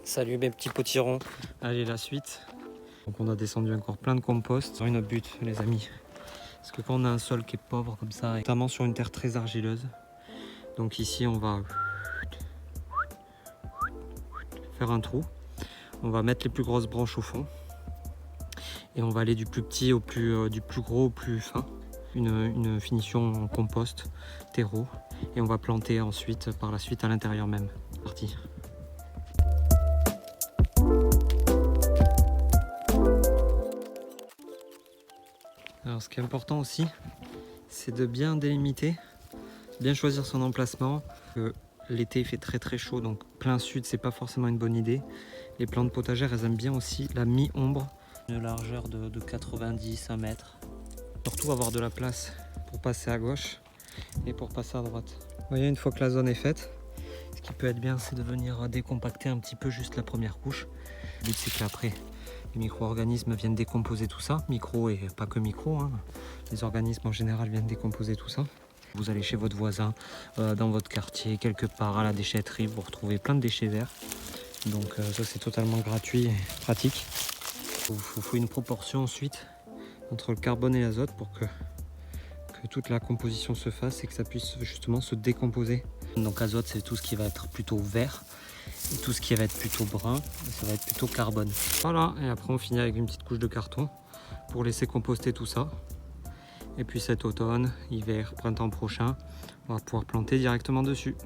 Salut mes petits potirons. Allez, la suite. Donc on a descendu encore plein de compost. C'est notre but les amis. Parce que quand on a un sol qui est pauvre comme ça, notamment sur une terre très argileuse, donc ici on va faire un trou. On va mettre les plus grosses branches au fond. Et on va aller du plus petit au plus, du plus gros au plus fin. Une finition en compost, terreau. Et on va planter ensuite, par la suite, à l'intérieur même. Parti. Alors ce qui est important aussi, c'est de bien délimiter, bien choisir son emplacement. L'été il fait très chaud, donc plein sud c'est pas forcément une bonne idée. Les plantes potagères elles aiment bien aussi la mi-ombre, une largeur de 90 1 mètre. Surtout avoir de la place pour passer à gauche et pour passer à droite. Vous voyez, une fois que la zone est faite, ce qui peut être bien c'est de venir décompacter un petit peu juste la première couche. Le but c'est qu'après les micro-organismes viennent décomposer tout ça, micro et pas que micro, hein. Les organismes en général viennent décomposer tout ça. Vous allez chez votre voisin, dans votre quartier, quelque part à la déchetterie, vous retrouvez plein de déchets verts. Donc ça c'est totalement gratuit et pratique. Il faut une proportion ensuite entre le carbone et l'azote pour que toute la composition se fasse et que ça puisse justement se décomposer. Donc azote c'est tout ce qui va être plutôt vert. Et tout ce qui va être plutôt brun, ça va être plutôt carbone. Voilà, et après on finit avec une petite couche de carton pour laisser composter tout ça. Et puis cet automne, hiver, printemps prochain, on va pouvoir planter directement dessus.